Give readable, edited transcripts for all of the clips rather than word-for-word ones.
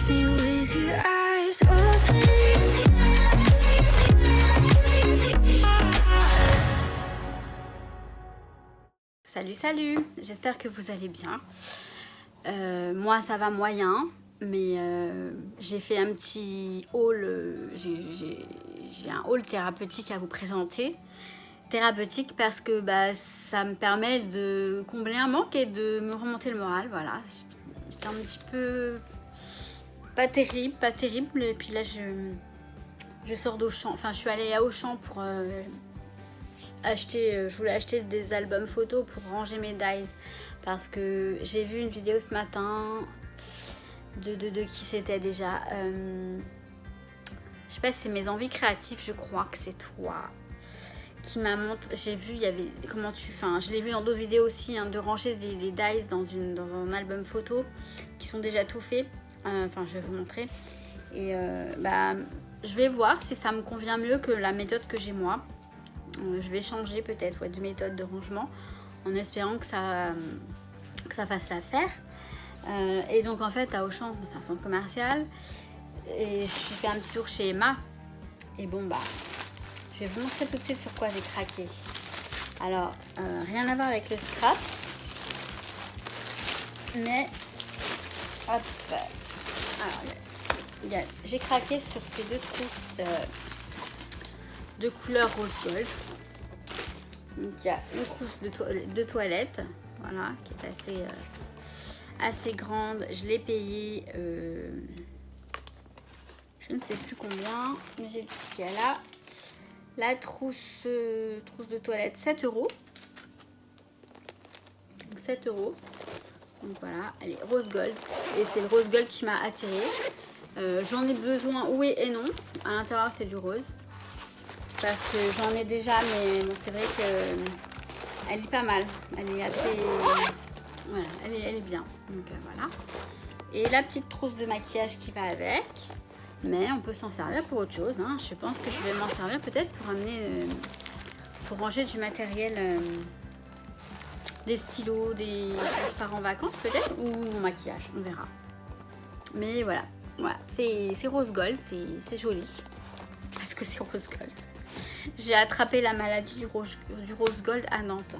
kiss me with your eyes open. Salut, j'espère que vous allez bien. Moi ça va moyen, mais j'ai fait un petit haul, j'ai un haul thérapeutique à vous présenter. Thérapeutique parce que ça me permet de combler un manque et de me remonter le moral, voilà. J'étais un petit peu pas terrible, et puis là je sors d'Auchan, enfin je suis allée à Auchan pour je voulais acheter des albums photos pour ranger mes dies parce que j'ai vu une vidéo ce matin de qui c'était déjà, je sais pas si c'est Mes Envies Créatives, je crois que c'est toi qui m'a montré. J'ai vu, il y avait je l'ai vu dans d'autres vidéos aussi, hein, de ranger des dies dans un album photo qui sont déjà tout faits. Je vais vous montrer et je vais voir si ça me convient mieux que la méthode que j'ai moi. Je vais changer peut-être de méthode de rangement en espérant que ça fasse l'affaire. Et donc en fait à Auchan, c'est un centre commercial et je fais un petit tour chez Emma et je vais vous montrer tout de suite sur quoi j'ai craqué. Alors rien à voir avec le scrap, mais hop, alors j'ai craqué sur ces deux trousses de couleur rose gold. Donc il y a une trousse de toilette, voilà, qui est assez grande. Je l'ai payée je ne sais plus combien, mais j'ai le ticket là. La trousse de toilette 7 €. Donc 7 €. Donc voilà, elle est rose gold et c'est le rose gold qui m'a attirée. J'en ai besoin oui et non. À l'intérieur c'est du rose parce que j'en ai déjà, mais bon, c'est vrai que elle est pas mal. Elle est assez, voilà, elle est bien. Donc voilà. Et la petite trousse de maquillage qui va avec. Mais on peut s'en servir pour autre chose, hein. Je pense que je vais m'en servir peut-être pour amener, pour ranger du matériel, des stylos, quand je pars en vacances peut-être, ou mon maquillage, on verra. Mais voilà, c'est rose gold, c'est joli, parce que c'est rose gold. J'ai attrapé la maladie du rose gold à Nantes.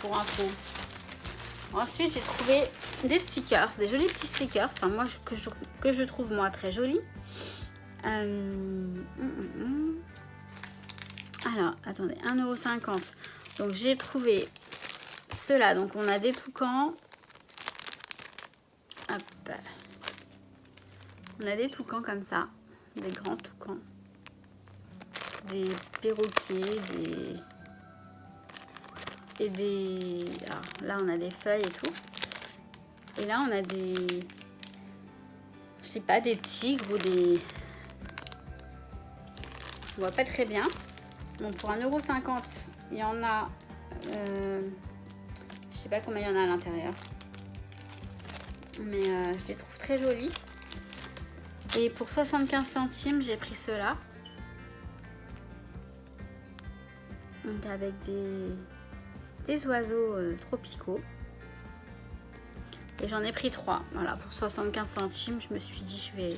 Pour info. Ensuite, j'ai trouvé des stickers, des jolis petits stickers, enfin moi que je trouve moi très jolis. Alors, attendez, 1,50 €. Donc j'ai trouvé ceux-là, donc on a des toucans. Hop. On a des toucans comme ça, des grands toucans. Des perroquets, alors là on a des feuilles et tout. Et là on a des, je sais pas, des tigres ou des, je vois pas très bien. Bon, pour 1,50 €, il y en a, je sais pas combien il y en a à l'intérieur, mais je les trouve très jolis. Et pour 75 centimes j'ai pris ceux-là, donc avec des oiseaux tropicaux. Et j'en ai pris 3. Voilà, pour 75 centimes, je me suis dit je vais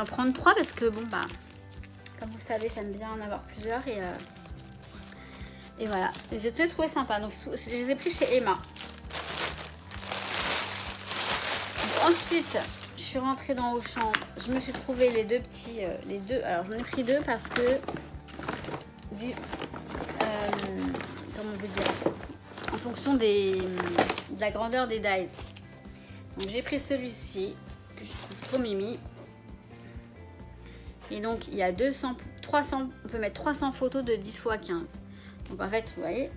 en prendre 3 parce que comme vous savez, j'aime bien en avoir plusieurs et voilà. J'ai trouvé sympa. Donc je les ai pris chez Emma. Donc, ensuite, je suis rentrée dans Auchan. Je me suis trouvé les deux petits, alors j'en ai pris 2 parce que comment vous dire, en fonction de la grandeur des dies. Donc j'ai pris celui-ci que je trouve trop mimi. Et donc il y a 300, on peut mettre 300 photos de 10 x 15. Donc en fait, vous voyez,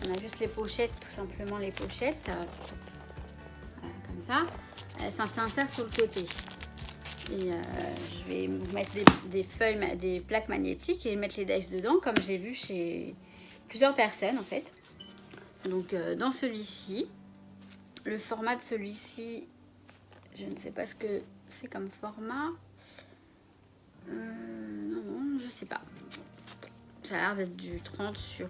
on a juste les pochettes, tout simplement les pochettes. Voilà, comme ça. Ça s'insère sur le côté. Et je vais vous mettre des feuilles, des plaques magnétiques et mettre les dies dedans, comme j'ai vu chez plusieurs personnes en fait. Donc dans celui-ci, le format de celui-ci, je ne sais pas ce que c'est comme format. Non, je sais pas. Ça a l'air d'être du 30 sur,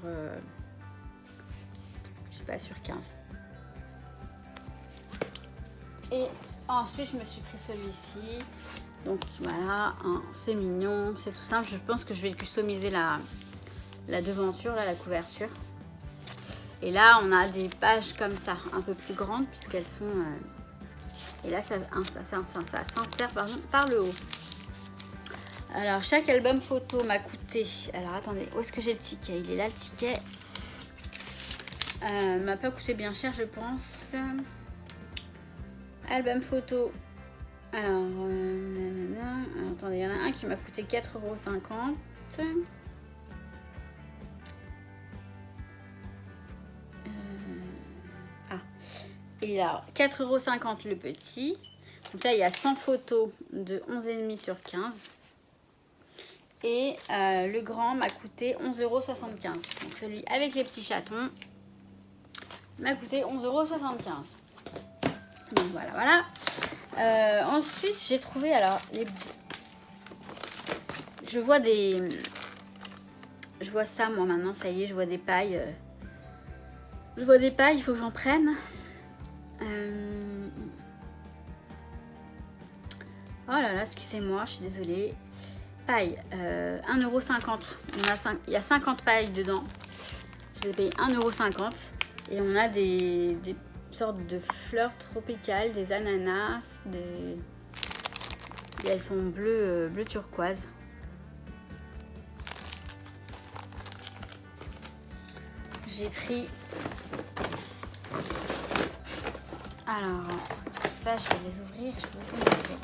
je sais pas, sur 15. Et ensuite, je me suis pris celui-ci. Donc voilà, hein, c'est mignon, c'est tout simple. Je pense que je vais customiser la devanture, là, la couverture. Et là, on a des pages comme ça, un peu plus grandes, puisqu'elles sont... Et là, ça s'insère par le haut. Alors, chaque album photo m'a coûté... Alors, attendez, où est-ce que j'ai le ticket? Il est là, le ticket. M'a pas coûté bien cher, je pense. Album photo. Alors, alors, attendez, il y en a un qui m'a coûté 4,50 €. Et alors, 4,50 € le petit. Donc là, il y a 100 photos de 11,5 sur 15. Et le grand m'a coûté 11,75 €. Donc celui avec les petits chatons m'a coûté 11,75 €. Donc voilà, voilà. Ensuite, j'ai trouvé, alors, je vois ça, moi, maintenant, ça y est, je vois des pailles. Je vois des pailles, il faut que j'en prenne. Oh là là, excusez-moi, je suis désolée. Paille, 1,50 €. Il y a 50 pailles dedans. Je les ai payées 1,50 €. Et on a des sortes de fleurs tropicales, des ananas, et elles sont bleu turquoise. J'ai pris... Alors, ça, je vais les ouvrir, je vais vous montrer.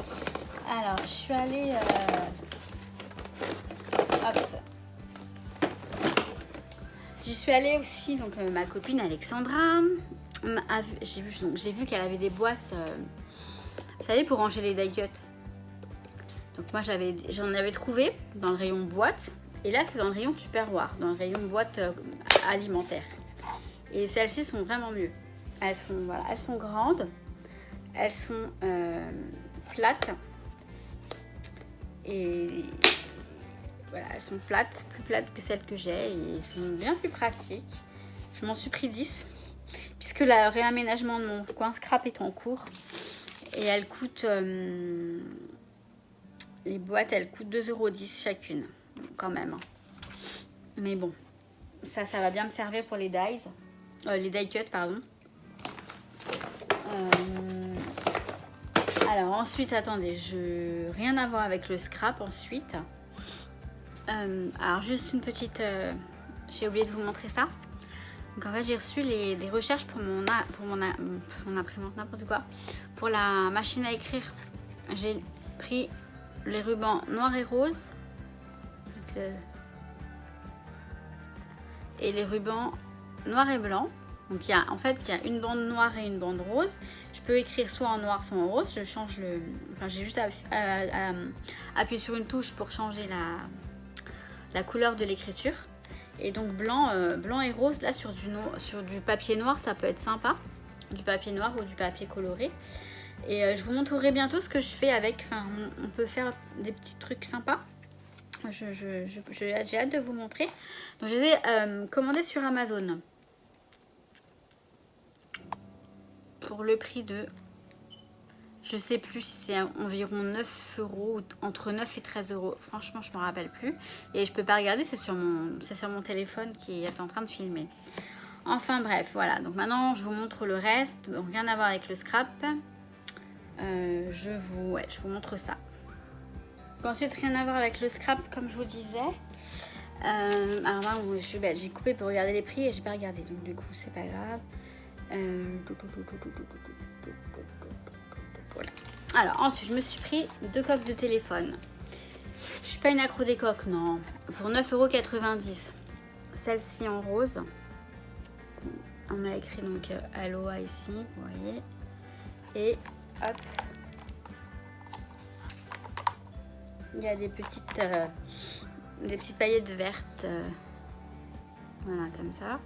Alors, je suis allée... Hop. J'y suis allée aussi, donc ma copine Alexandra, j'ai vu qu'elle avait des boîtes, vous savez, pour ranger les die cuts. Donc moi, j'en avais trouvé dans le rayon boîte, et là, c'est dans le rayon tupperware, dans le rayon boîte alimentaire. Et celles-ci sont vraiment mieux. Elles sont grandes, elles sont plates, et voilà, elles sont plates, plus plates que celles que j'ai, et elles sont bien plus pratiques. Je m'en suis pris 10, puisque le réaménagement de mon coin scrap est en cours, et elles coûtent, les boîtes, elles coûtent 2,10 € chacune, quand même. Mais bon, ça va bien me servir pour les die cuts, pardon. Alors ensuite, attendez, rien à voir avec le scrap ensuite. Alors juste une petite... j'ai oublié de vous montrer ça. Donc en fait, j'ai reçu des recherches pour mon imprimante, n'importe quoi. Pour la machine à écrire, j'ai pris les rubans noirs et roses. Et les rubans noirs et blancs. Donc il y a une bande noire et une bande rose. Je peux écrire soit en noir, soit en rose. Je change j'ai juste à appuyer sur une touche pour changer la couleur de l'écriture. Et donc blanc et rose, là sur du papier noir, ça peut être sympa. Du papier noir ou du papier coloré. Et je vous montrerai bientôt ce que je fais avec. Enfin, on peut faire des petits trucs sympas. J'ai hâte de vous montrer. Donc je les ai commandés sur Amazon. Pour le prix de... Je sais plus si c'est environ 9 €, ou entre 9 et 13 €. Franchement, je ne me rappelle plus. Et je peux pas regarder, c'est sur mon téléphone qui est en train de filmer. Enfin bref, voilà. Donc maintenant, je vous montre le reste. Bon, rien à voir avec le scrap. Je vous montre ça. Ensuite, rien à voir avec le scrap, comme je vous disais. Alors là, j'ai coupé pour regarder les prix et j'ai pas regardé. Donc du coup, c'est pas grave. Voilà. Alors ensuite, je me suis pris 2 coques de téléphone. Je suis pas une accro des coques, non. Pour 9,90 €. Celle-ci en rose. On a écrit donc Aloha ici, vous voyez. Et hop. Il y a des petites paillettes vertes. Voilà, comme ça.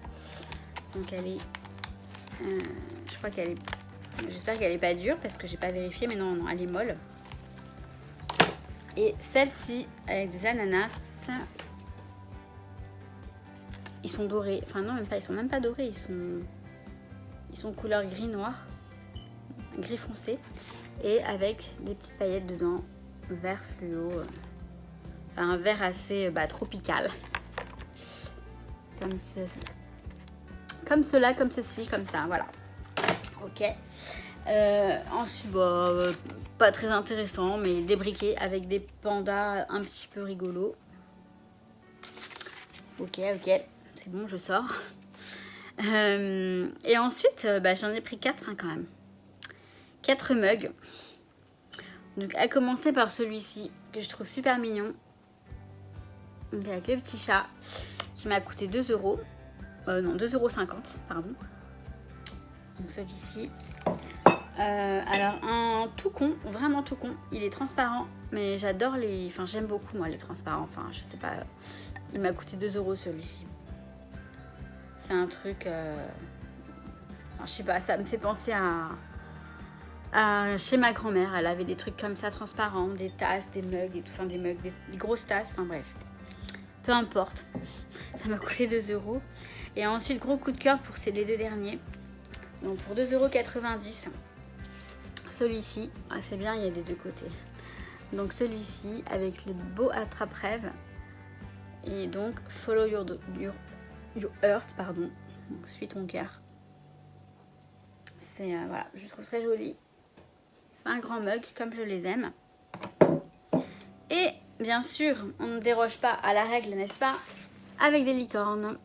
Donc elle est... je crois qu'elle est... J'espère qu'elle n'est pas dure parce que j'ai pas vérifié, mais non, elle est molle. Et celle-ci, avec des ananas, ils sont dorés. Enfin non, même pas, ils sont même pas dorés, ils sont couleur gris-noir. gris foncé et avec des petites paillettes dedans, vert fluo, un vert assez tropical. Comme cela, comme ceci, comme ça, voilà. Ok. Ensuite, pas très intéressant, mais des briquets avec des pandas un petit peu rigolos. Ok, c'est bon, je sors. Et ensuite, j'en ai pris 4 quand même. 4 mugs. Donc, à commencer par celui-ci, que je trouve super mignon. Donc, avec le petit chat, qui m'a coûté 2 €. Non, 2,50 €, pardon. Donc, celui-ci. Alors, un tout con, vraiment tout con. Il est transparent, mais j'adore les... Enfin, j'aime beaucoup, moi, les transparents. Enfin, je sais pas... Il m'a coûté 2 € celui-ci. C'est un truc... Enfin, je sais pas, ça me fait penser à chez ma grand-mère. Elle avait des trucs comme ça, transparents, des tasses, des mugs, et tout, enfin des mugs, des grosses tasses, enfin bref. Peu importe. Ça m'a coûté 2 €. Et ensuite, gros coup de cœur pour les 2 derniers. Donc pour 2,90 €. Celui-ci, c'est bien, il y a des deux côtés. Donc celui-ci, avec le beau attrape-rêve. Et donc, follow your heart, pardon. Donc, suis ton cœur. C'est, voilà, je trouve très joli. C'est un grand mug, comme je les aime. Et, bien sûr, on ne déroge pas à la règle, n'est-ce pas? Avec des licornes.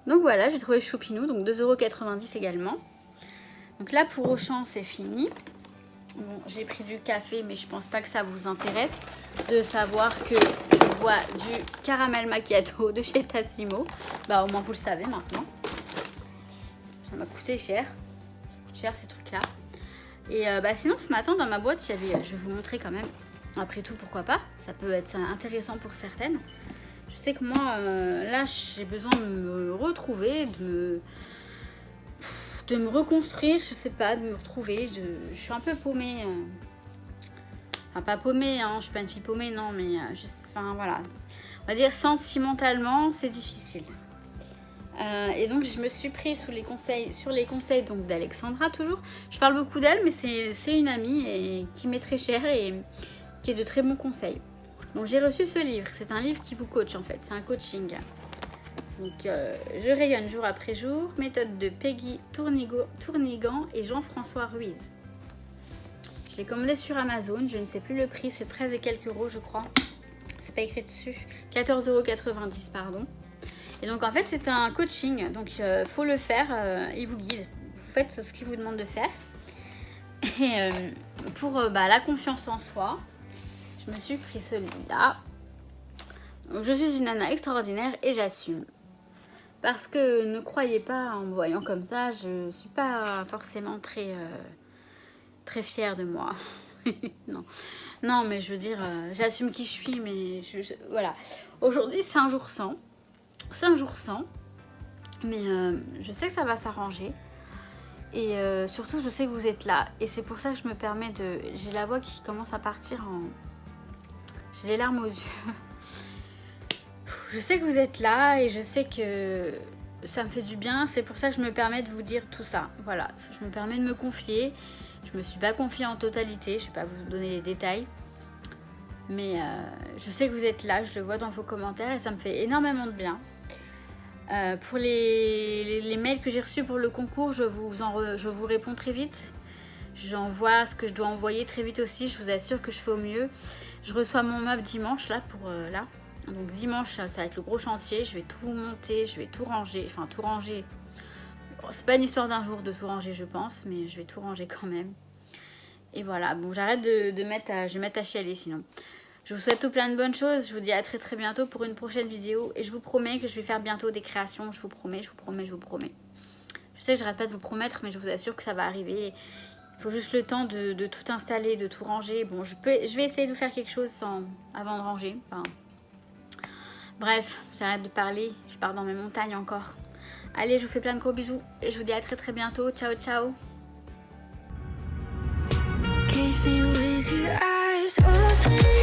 Donc voilà, j'ai trouvé choupinou, donc 2,90 € également. Donc là, pour Auchan, c'est fini. Bon, j'ai pris du café, mais je pense pas que ça vous intéresse de savoir que je bois du caramel macchiato de chez Tassimo. Au moins vous le savez maintenant. Ça m'a coûté cher. Ça coûte cher ces trucs-là. Et sinon, ce matin, dans ma boîte, il y avait... Je vais vous montrer quand même. Après tout, pourquoi pas. Ça peut être intéressant pour certaines. Je sais que moi, là, j'ai besoin de me retrouver, de me reconstruire, je sais pas, de me retrouver. Je suis un peu paumée. Enfin, pas paumée, hein, je suis pas une fille paumée, non, mais enfin voilà. On va dire sentimentalement, c'est difficile. Et donc, je me suis pris sur les conseils donc d'Alexandra, toujours. Je parle beaucoup d'elle, mais c'est une amie et qui m'est très chère et qui est de très bons conseils. Donc, j'ai reçu ce livre. C'est un livre qui vous coach, en fait. C'est un coaching. Donc, je rayonne jour après jour. Méthode de Peggy Tournigan et Jean-François Ruiz. Je l'ai commandé sur Amazon. Je ne sais plus le prix. C'est 13 et quelques euros, je crois. C'est pas écrit dessus. 14,90 €, pardon. Et donc, en fait, c'est un coaching. Donc, faut le faire. Il vous guide. Vous faites ce qu'il vous demande de faire. Et pour la confiance en soi, je me suis pris celui-là. Donc, je suis une nana extraordinaire et j'assume. Parce que ne croyez pas, en me voyant comme ça, je suis pas forcément très fière de moi. Non, mais je veux dire, j'assume qui je suis, mais voilà. Aujourd'hui, c'est un jour sans. C'est un jour sans. Mais je sais que ça va s'arranger. Et surtout, je sais que vous êtes là. Et c'est pour ça que je me permets de... J'ai la voix qui commence à partir en... J'ai les larmes aux yeux. Je sais que vous êtes là et je sais que ça me fait du bien. C'est pour ça que je me permets de vous dire tout ça. Voilà, je me permets de me confier. Je me suis pas confiée en totalité. Je vais pas vous donner les détails. Mais je sais que vous êtes là. Je le vois dans vos commentaires et ça me fait énormément de bien. Pour les mails que j'ai reçus pour le concours, je vous réponds très vite. J'envoie ce que je dois envoyer très vite aussi. Je vous assure que je fais au mieux. Je reçois mon meuble dimanche là pour là. Donc dimanche, ça va être le gros chantier. Je vais tout monter, je vais tout ranger. Enfin, tout ranger. Bon, c'est pas une histoire d'un jour de tout ranger, je pense. Mais je vais tout ranger quand même. Et voilà. Bon, j'arrête de mettre à... Je vais mettre à chialer sinon. Je vous souhaite tout plein de bonnes choses. Je vous dis à très très bientôt pour une prochaine vidéo. Et je vous promets que je vais faire bientôt des créations. Je vous promets. Je sais que j'arrête pas de vous promettre, mais je vous assure que ça va arriver. Il faut juste le temps de tout installer, de tout ranger. Bon, je vais essayer de faire quelque chose avant de ranger. Enfin... Bref, j'arrête de parler, je pars dans mes montagnes encore. Allez, je vous fais plein de gros bisous et je vous dis à très très bientôt. Ciao, ciao. Kiss me with your eyes open.